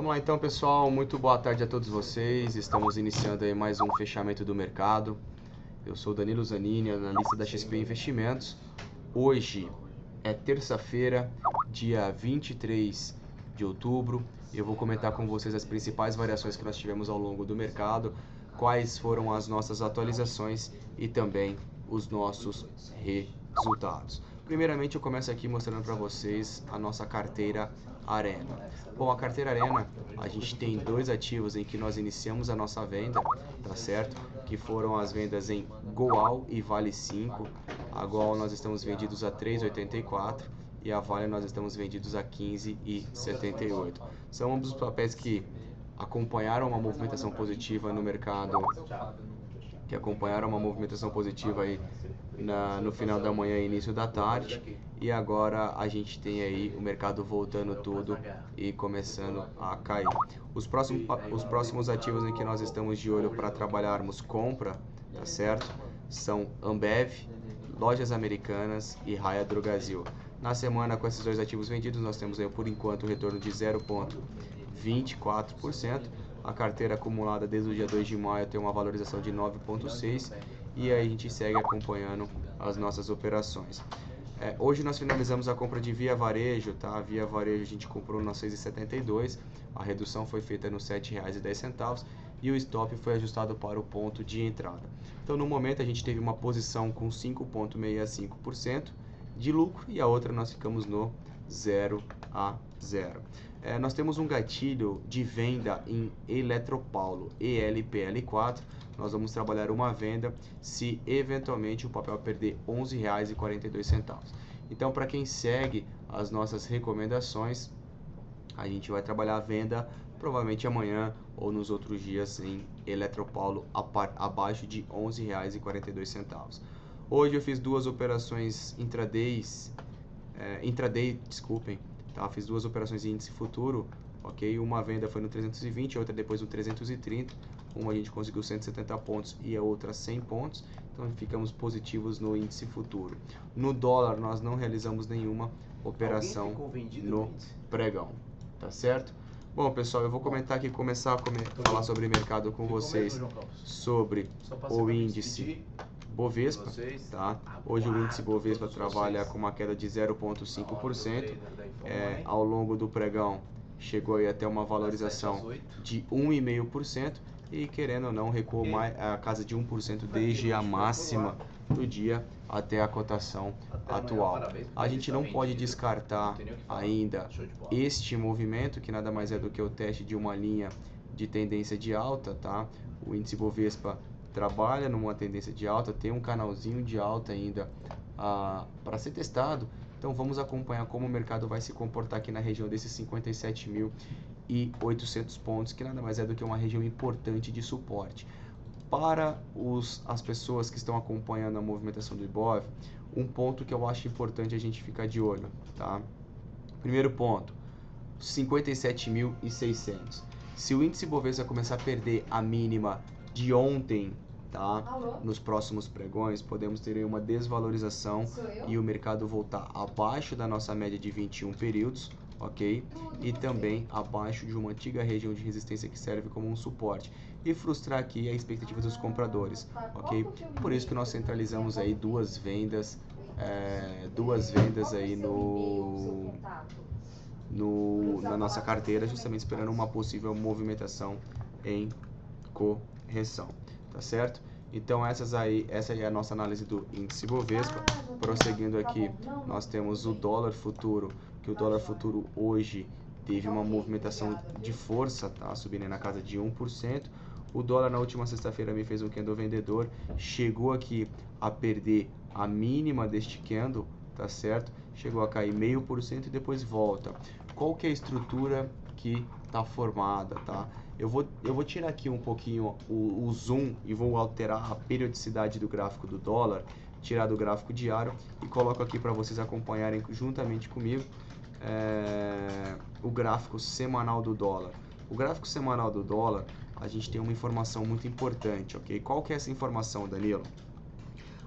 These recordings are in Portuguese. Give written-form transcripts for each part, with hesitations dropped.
Vamos lá então, pessoal, muito boa tarde a todos vocês. Estamos iniciando aí mais um fechamento do mercado. Eu sou Danilo Zanini, analista da XP Investimentos. Hoje é terça-feira, dia 23 de outubro. Eu vou comentar com vocês as principais variações que nós tivemos ao longo do mercado, quais foram as nossas atualizações e também os nossos resultados. Primeiramente, eu começo aqui mostrando para vocês a nossa carteira Arena. Bom, a carteira Arena, a gente tem dois ativos em que nós iniciamos a nossa venda, tá certo? Que foram as vendas em Goal e Vale 5. A Goal nós estamos vendidos a 3,84 e a Vale nós estamos vendidos a 15,78. São ambos os papéis que acompanharam uma movimentação positiva no mercado, aí no final da manhã e início da tarde, e agora a gente tem aí o mercado voltando tudo e começando a cair. Os próximos ativos em que nós estamos de olho para trabalharmos compra, tá certo? São Ambev, Lojas Americanas e Raia Drogasil. Na semana, com esses dois ativos vendidos, nós temos aí por enquanto um retorno de 0,24%. A carteira acumulada desde o dia 2 de maio tem uma valorização de 9,6%. E aí a gente segue acompanhando as nossas operações. Hoje nós finalizamos a compra de Via Varejo, tá? Via Varejo a gente comprou no 6,72, a redução foi feita nos R$ 7,10 e o stop foi ajustado para o ponto de entrada. Então no momento a gente teve uma posição com 5,65% de lucro e a outra nós ficamos no 0 a 0. Nós temos um gatilho de venda em Eletropaulo, ELPL4. Nós vamos trabalhar uma venda se eventualmente o papel perder R$ 11,42. Então, para quem segue as nossas recomendações, a gente vai trabalhar a venda provavelmente amanhã ou nos outros dias em Eletropaulo abaixo de R$ 11,42. Hoje eu fiz duas operações intraday, tá? Fiz duas operações em índice futuro, ok? Uma venda foi no 320, outra depois no 330. Uma a gente conseguiu 170 pontos e a outra 100 pontos, então ficamos positivos no índice futuro. No dólar nós não realizamos nenhuma operação no pregão, tá certo? Bom, pessoal, eu vou começar a falar sobre mercado com vocês, sobre o índice Bovespa, tá? Hoje o índice Bovespa trabalha com uma queda de 0,5%, ao longo do pregão chegou aí até uma valorização de 1,5%, e querendo ou não recuou mais a casa de 1% desde a máxima do dia até a cotação atual. A gente não pode descartar ainda este movimento, que nada mais é do que o teste de uma linha de tendência de alta, tá? O índice Bovespa trabalha numa tendência de alta, tem um canalzinho de alta ainda para ser testado. Então vamos acompanhar como o mercado vai se comportar aqui na região desses 57.800 pontos, que nada mais é do que uma região importante de suporte. Para as pessoas que estão acompanhando a movimentação do Ibov, um ponto que eu acho importante a gente ficar de olho, tá? Primeiro ponto, 57.600. Se o índice Bovespa começar a perder a mínima de ontem, tá? Nos próximos pregões, podemos ter uma desvalorização e o mercado voltar abaixo da nossa média de 21 períodos, ok? E também abaixo de uma antiga região de resistência que serve como um suporte e frustrar aqui a expectativa dos compradores, ok? Por isso que nós centralizamos aí duas vendas aí na nossa carteira, justamente esperando uma possível movimentação em correção, tá certo? Então essa aí é a nossa análise do índice Bovespa. Prosseguindo aqui, nós temos o dólar futuro, que o dólar futuro hoje teve uma movimentação de força, tá? Subindo aí na casa de 1%. O dólar na última sexta-feira me fez um candle vendedor, chegou aqui a perder a mínima deste candle, tá certo? Chegou a cair 0,5% e depois volta. Qual que é a estrutura que está formada, tá? Eu vou tirar aqui um pouquinho o zoom e vou alterar a periodicidade do gráfico do dólar, tirar do gráfico diário e coloco aqui para vocês acompanharem juntamente comigo o gráfico semanal do dólar. O gráfico semanal do dólar, a gente tem uma informação muito importante, ok? Qual que é essa informação, Danilo?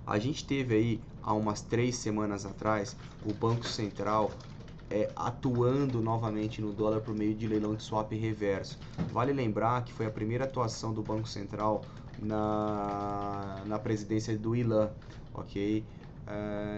A gente teve aí, há umas 3 semanas atrás, o Banco Central atuando novamente no dólar por meio de leilão de swap reverso. Vale lembrar que foi a primeira atuação do Banco Central na presidência do Ilan, ok?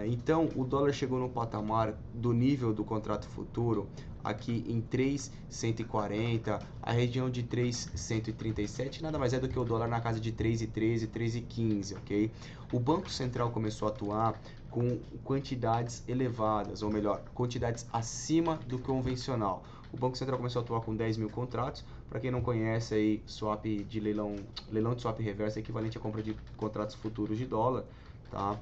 Então, o dólar chegou no patamar do nível do contrato futuro aqui em 3,140, a região de 3,137 nada mais é do que o dólar na casa de 3,13, 3,15, ok? O Banco Central começou a atuar com quantidades elevadas, ou melhor, quantidades acima do convencional. O Banco Central começou a atuar com 10 mil contratos. Para quem não conhece, aí, swap de leilão de swap reverso é equivalente à compra de contratos futuros de dólar, tá?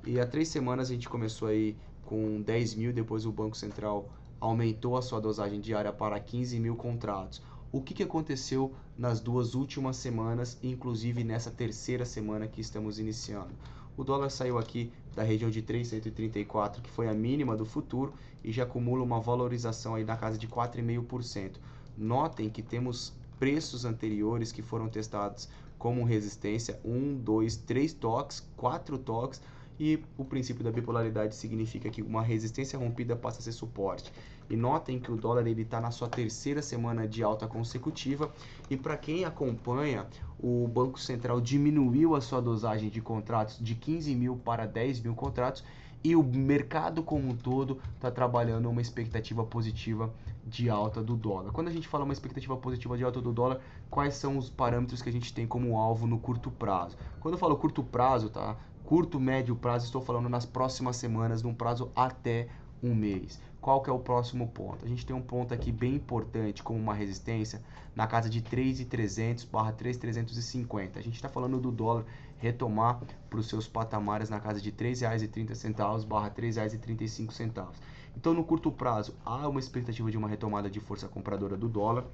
E há 3 semanas a gente começou aí com 10 mil, depois o Banco Central aumentou a sua dosagem diária para 15 mil contratos. O que aconteceu nas 2 últimas semanas, inclusive nessa terceira semana que estamos iniciando? O dólar saiu aqui da região de 3,134, que foi a mínima do futuro, e já acumula uma valorização aí na casa de 4,5%. Notem que temos preços anteriores que foram testados como resistência, 1, 2, 3 toques, 4 toques, e o princípio da bipolaridade significa que uma resistência rompida passa a ser suporte. E notem que o dólar está na sua terceira semana de alta consecutiva, e para quem acompanha, o Banco Central diminuiu a sua dosagem de contratos de 15 mil para 10 mil contratos, e o mercado como um todo está trabalhando uma expectativa positiva de alta do dólar. Quando a gente fala uma expectativa positiva de alta do dólar, quais são os parâmetros que a gente tem como alvo no curto prazo? Quando eu falo curto prazo, tá? Curto, médio prazo, estou falando nas próximas semanas, num prazo até um mês. Qual que é o próximo ponto? A gente tem um ponto aqui bem importante como uma resistência na casa de 3.300 barra 3.350. A gente está falando do dólar retomar para os seus patamares na casa de R$ 3,30 barra R$ 3,35. Então, no curto prazo, há uma expectativa de uma retomada de força compradora do dólar,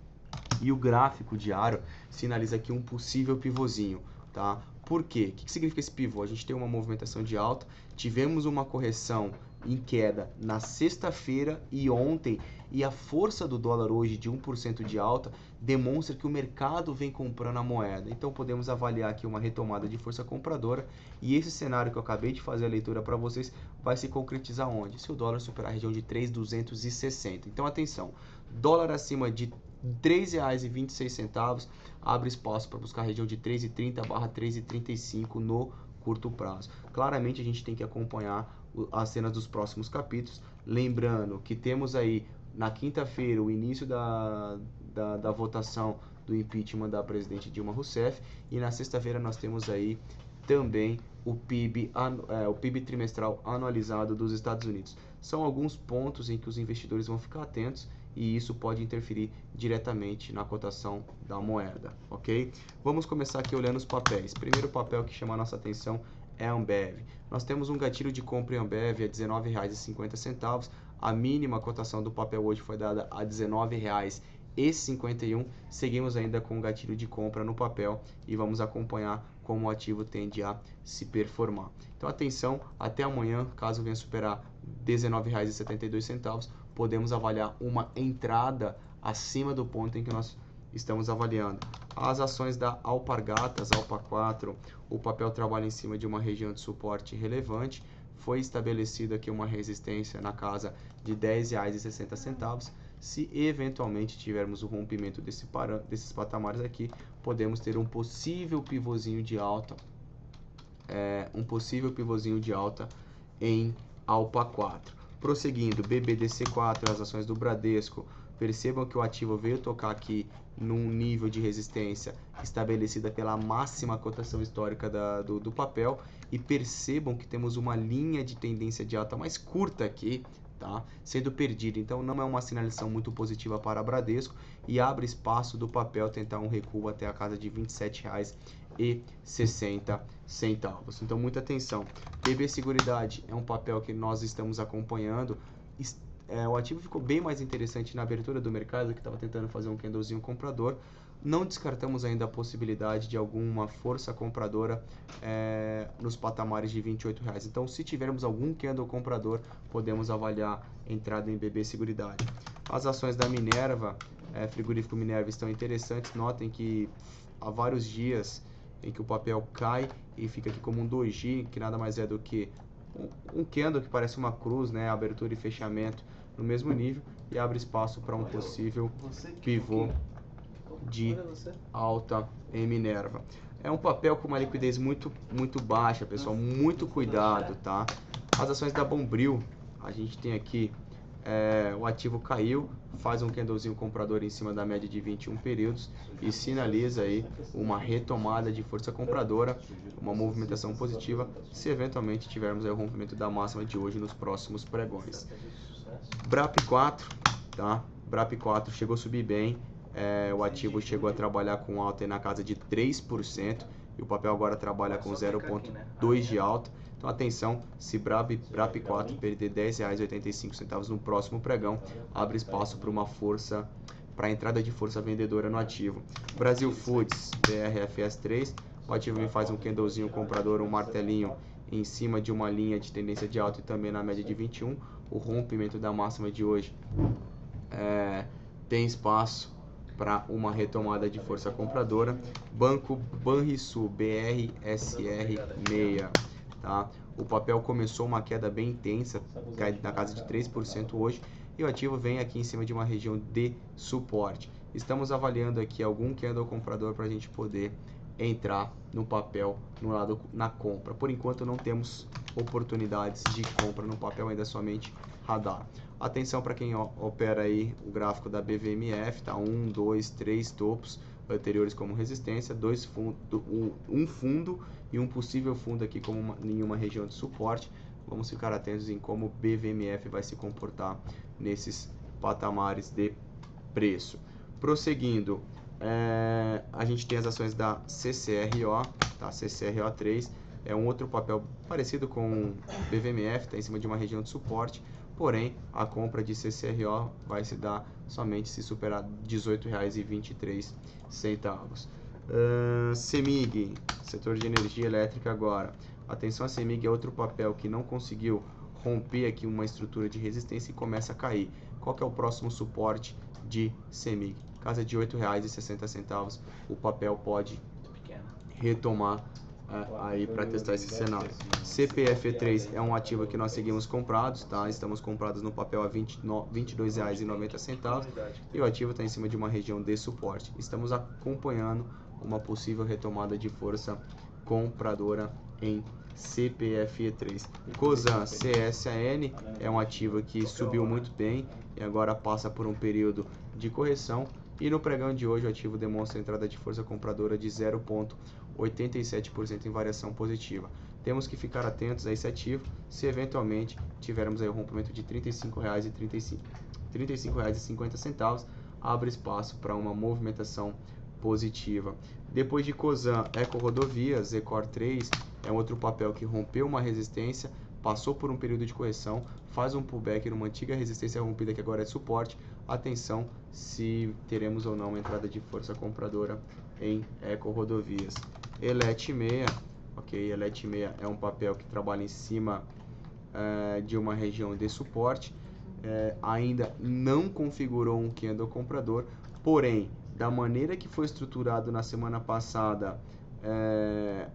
e o gráfico diário sinaliza aqui um possível pivôzinho, tá? Por quê? O que significa esse pivô? A gente tem uma movimentação de alta, tivemos uma correção em queda na sexta-feira e ontem, e a força do dólar hoje de 1% de alta demonstra que o mercado vem comprando a moeda. Então podemos avaliar aqui uma retomada de força compradora, e esse cenário que eu acabei de fazer a leitura para vocês vai se concretizar onde? Se o dólar superar a região de 3.260. Então atenção, dólar acima de R$ 3,26 abre espaço para buscar a região de 3,30 barra 3,35 no curto prazo. Claramente a gente tem que acompanhar as cenas dos próximos capítulos, lembrando que temos aí na quinta-feira o início da votação do impeachment da presidente Dilma Rousseff, e na sexta-feira nós temos aí também o PIB trimestral anualizado dos Estados Unidos. São alguns pontos em que os investidores vão ficar atentos, e isso pode interferir diretamente na cotação da moeda, ok? Vamos começar aqui olhando os papéis. Primeiro papel que chama a nossa atenção é a Ambev. Nós temos um gatilho de compra em Ambev a R$ 19,50. A mínima cotação do papel hoje foi dada a R$ 19,51. Seguimos ainda com o gatilho de compra no papel e vamos acompanhar como o ativo tende a se performar. Então atenção, até amanhã, caso venha superar R$ 19,72, podemos avaliar uma entrada acima do ponto em que nós estamos avaliando. As ações da Alpargatas, Alpa 4, o papel trabalha em cima de uma região de suporte relevante. Foi estabelecida aqui uma resistência na casa de R$ 10,60. Se eventualmente tivermos o rompimento desses patamares aqui, podemos ter um possível pivôzinho de alta, em Alpa 4. Prosseguindo, BBDC4, as ações do Bradesco, percebam que o ativo veio tocar aqui num nível de resistência estabelecida pela máxima cotação histórica do papel, e percebam que temos uma linha de tendência de alta mais curta aqui, tá? Sendo perdida. Então não é uma sinalização muito positiva para a Bradesco, e abre espaço do papel tentar um recuo até a casa de R$ 27,60. Então muita atenção. BB Seguridade é um papel que nós estamos acompanhando. O ativo ficou bem mais interessante na abertura do mercado, que estava tentando fazer um candlezinho comprador. Não descartamos ainda a possibilidade de alguma força compradora nos patamares de R$ 28,00. Então, se tivermos algum candle comprador, podemos avaliar entrada em BB Seguridade. As ações da Minerva, frigorífico Minerva, estão interessantes. Notem que há vários dias em que o papel cai e fica aqui como um doji, que nada mais é do que um candle que parece uma cruz, né? Abertura e fechamento no mesmo nível e abre espaço para um possível pivô de alta em Minerva. É um papel com uma liquidez muito baixa, pessoal, muito cuidado, tá? As ações da Bombril, a gente tem aqui, o ativo caiu, faz um candlezinho comprador em cima da média de 21 períodos e sinaliza aí uma retomada de força compradora, uma movimentação positiva, se eventualmente tivermos aí o rompimento da máxima de hoje nos próximos pregões. BRAP4, tá? BRAP4 chegou a subir bem, o ativo chegou a trabalhar com alta aí na casa de 3% e o papel agora trabalha com 0,2 de alta. Então atenção, se BRAP4 perder R$ 10,85 no próximo pregão, abre espaço para uma força, para a entrada de força vendedora no ativo. Brasil Foods, BRFS3, o ativo me faz um candlezinho comprador, um martelinho em cima de uma linha de tendência de alta e também na média de 21. O rompimento da máxima de hoje tem espaço para uma retomada de força compradora. Banco Banrisul, BRSR6, tá? O papel começou uma queda bem intensa, cai na casa de 3% hoje, e o ativo vem aqui em cima de uma região de suporte. Estamos avaliando aqui algum candle comprador para a gente poder entrar no papel no lado na compra. Por enquanto não temos oportunidades de compra no papel, ainda somente radar. Atenção para quem opera aí o gráfico da BVMF, tá? 1, 2, 3 topos anteriores como resistência, um fundo e um possível fundo aqui como em uma região de suporte. Vamos ficar atentos em como o BVMF vai se comportar nesses patamares de preço. Prosseguindo, a gente tem as ações da CCRO, tá? CCRO3 é um outro papel parecido com BVMF, está em cima de uma região de suporte, porém a compra de CCRO vai se dar somente se superar R$ 18,23. CEMIG, setor de energia elétrica agora. Atenção, a CEMIG é outro papel que não conseguiu romper aqui uma estrutura de resistência e começa a cair. Qual que é o próximo suporte de CEMIG? Casa de R$ 8,60, o papel pode retomar aí para testar esse cenário. CPF3 é um ativo que nós seguimos comprados, tá? Estamos comprados no papel a R$ 22,90 e o ativo está em cima de uma região de suporte. Estamos acompanhando uma possível retomada de força compradora em CPFE3. Cosan CSAN é um ativo que subiu muito bem e agora passa por um período de correção. E no pregão de hoje o ativo demonstra entrada de força compradora de 0,87% em variação positiva. Temos que ficar atentos a esse ativo se eventualmente tivermos aí o rompimento de R$ 35,50, abre espaço para uma movimentação positiva. Depois de Cosan, Ecorodovias, Ecor 3, é outro papel que rompeu uma resistência, passou por um período de correção, faz um pullback numa antiga resistência rompida que agora é suporte. Atenção se teremos ou não uma entrada de força compradora em Ecorodovias. Elet6, ok, Elet6 é um papel que trabalha em cima de uma região de suporte, ainda não configurou um candle comprador, porém, da maneira que foi estruturado na semana passada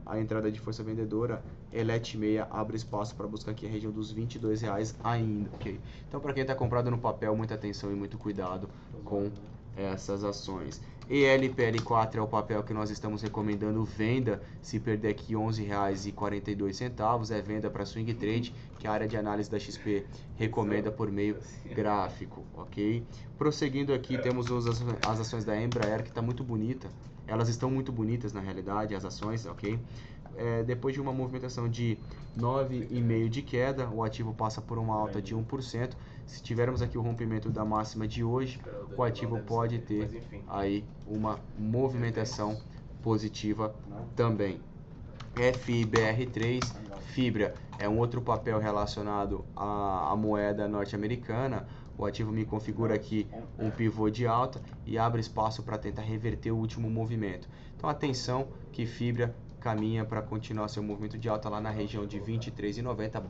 a entrada de força vendedora, Elet6 abre espaço para buscar aqui a região dos R$ 22 ainda, ok? Então, para quem está comprado no papel, muita atenção e muito cuidado com essas ações. ELPL4 é o papel que nós estamos recomendando venda se perder aqui R$ 11,42, é venda para swing trade, que a área de análise da XP recomenda por meio gráfico, ok? Prosseguindo aqui, temos as ações da Embraer, que está muito bonita, elas estão muito bonitas na realidade, as ações, ok? Depois de uma movimentação de 9,5% de queda, o ativo passa por uma alta de 1%. Se tivermos aqui o rompimento da máxima de hoje, o ativo pode ter aí uma movimentação positiva também. FIBR3, Fibra, é um outro papel relacionado à moeda norte-americana. O ativo me configura aqui um pivô de alta e abre espaço para tentar reverter o último movimento. Então atenção que Fibra caminha para continuar seu movimento de alta lá na região de R$ 23,90 / R$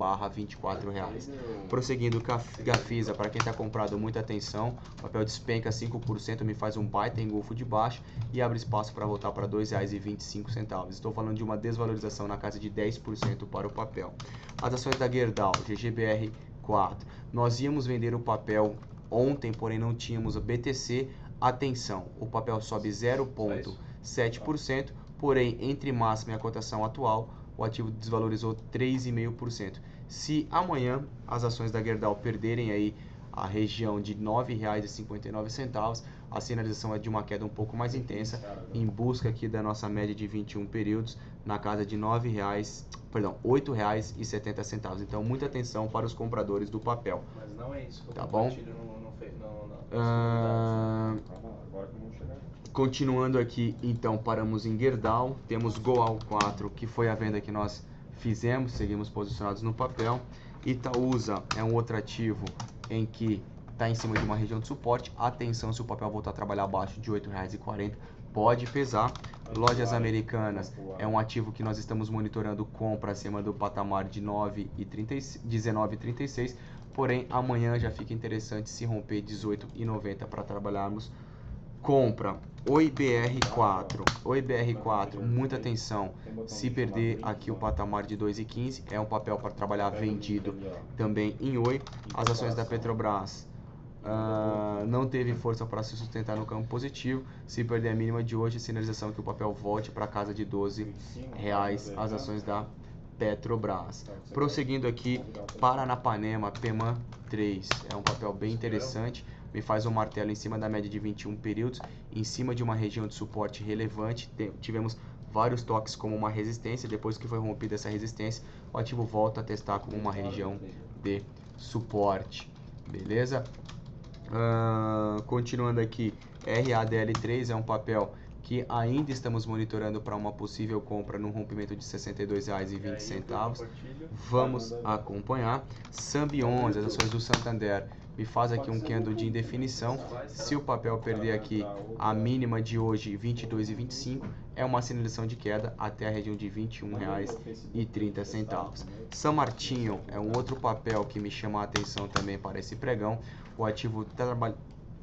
24,00. Prosseguindo, Gafisa, para quem está comprado, muita atenção, o papel despenca 5%, me faz um baita engolfo de baixo e abre espaço para voltar para R$ 2,25. Estou falando de uma desvalorização na casa de 10% para o papel. As ações da Gerdau, GGBR 4. Nós íamos vender o papel ontem, porém não tínhamos a BTC. Atenção, o papel sobe 0,7%, porém entre máxima e a cotação atual, o ativo desvalorizou 3,5%. Se amanhã as ações da Gerdau perderem aí a região de R$ 9,59, a sinalização é de uma queda um pouco mais intensa, em busca aqui da nossa média de 21 períodos, na casa de R$ 8,70. Então, muita atenção para os compradores do papel. Mas não é isso que eu tá bom? Continuando aqui, então, paramos em Gerdau, temos Goal 4, que foi a venda que nós fizemos, seguimos posicionados no papel. Itaúsa é um outro ativo em que está em cima de uma região de suporte. Atenção, se o papel voltar a trabalhar abaixo de R$ 8,40, pode pesar. Lojas Americanas é um ativo que nós estamos monitorando compra acima do patamar de 19,36, porém amanhã já fica interessante se romper 18,90 para trabalharmos compra. Oi BR4, muita atenção, se perder aqui o patamar de 2,15, é um papel para trabalhar vendido também em Oi. As ações da Petrobras não teve força para se sustentar no campo positivo, se perder a mínima de hoje, sinalização que o papel volte para casa de R$ 12,00 as ações da Petrobras. Prosseguindo aqui, Paranapanema, PEMAN 3, é um papel bem interessante, me faz um martelo em cima da média de 21 períodos, em cima de uma região de suporte relevante. Tivemos vários toques como uma resistência, depois que foi rompida essa resistência, o ativo volta a testar como uma região de suporte, beleza? Continuando aqui, RADL3 é um papel que ainda estamos monitorando para uma possível compra no rompimento de R$ 62,20. Vamos acompanhar. Sambi11, as ações do Santander, me faz aqui um candle de indefinição. Se o papel perder aqui a mínima de hoje, 22,25, é uma sinalização de queda até a região de R$ 21,30. São Martinho é um outro papel que me chama a atenção também para esse pregão. O ativo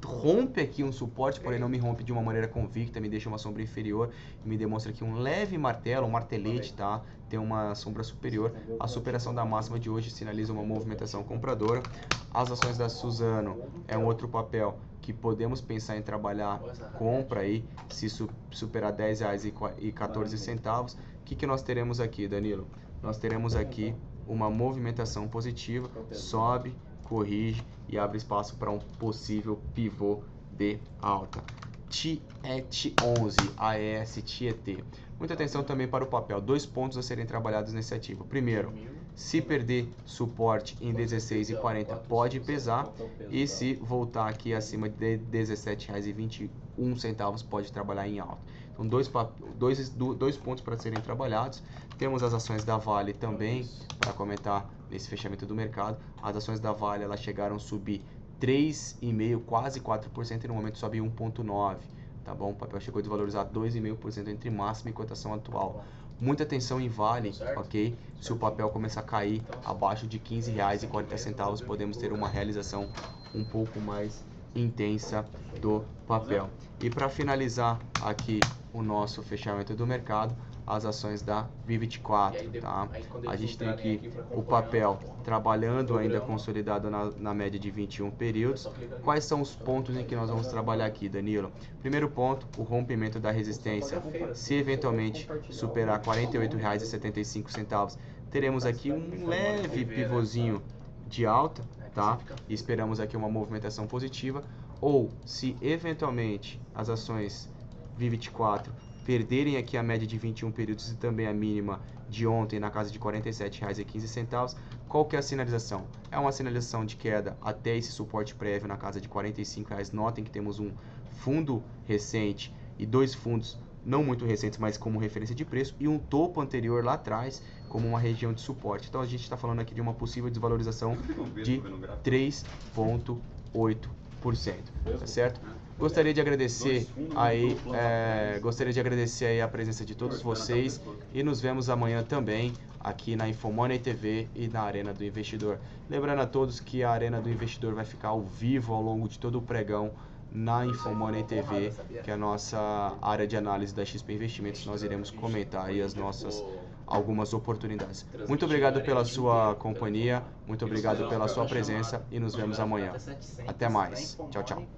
rompe aqui um suporte, porém não me rompe de uma maneira convicta, me deixa uma sombra inferior e me demonstra aqui um leve martelo, um martelete, tá? Tem uma sombra superior. A superação da máxima de hoje sinaliza uma movimentação compradora. As ações da Suzano é um outro papel que podemos pensar em trabalhar compra aí, se superar R$ 10,14. O que nós teremos aqui, Danilo? Nós teremos aqui uma movimentação positiva, sobe, corrige e abre espaço para um possível pivô de alta. TIET11, AES TIET. Muita atenção também para o papel. 2 pontos a serem trabalhados nesse ativo. Primeiro, se perder suporte em 16,40 pode pesar, e se voltar aqui acima de R$ 17,21 pode trabalhar em alta. Então, dois pontos para serem trabalhados. Temos as ações da Vale também para comentar nesse fechamento do mercado. As ações da Vale elas chegaram a subir 3,5%, quase 4%, e no momento sobe 1,9%. Tá bom? O papel chegou a desvalorizar 2,5% entre máxima e cotação atual. Muita atenção em Vale, ok? Se o papel começar a cair abaixo de R$ 15,40, podemos ter uma realização um pouco mais intensa do papel. E para finalizar aqui o nosso fechamento do mercado, as ações da Vivid 4, tá? A gente tem aqui o papel trabalhando ainda consolidado na média de 21 períodos. Quais são os pontos em que nós vamos trabalhar aqui, Danilo? Primeiro ponto, o rompimento da resistência. Se eventualmente superar R$ 48,75, teremos aqui um leve pivôzinho de alta, tá? E esperamos aqui uma movimentação positiva. Ou se eventualmente as ações Vivid 4 perderem aqui a média de 21 períodos e também a mínima de ontem na casa de R$ 47,15, qual que é a sinalização? É uma sinalização de queda até esse suporte prévio na casa de R$ 45,00. Notem que temos um fundo recente e 2 fundos não muito recentes, mas como referência de preço, e um topo anterior lá atrás como uma região de suporte. Então a gente está falando aqui de uma possível desvalorização de 3,8%, tá certo? Gostaria de agradecer aí, a presença de todos vocês e nos vemos amanhã também aqui na Infomoney TV e na Arena do Investidor. Lembrando a todos que a Arena do Investidor vai ficar ao vivo ao longo de todo o pregão na Infomoney TV, que é a nossa área de análise da XP Investimentos. Nós iremos comentar aí as nossas algumas oportunidades. Muito obrigado pela sua companhia, muito obrigado pela sua presença e nos vemos amanhã. Até mais. Tchau, tchau.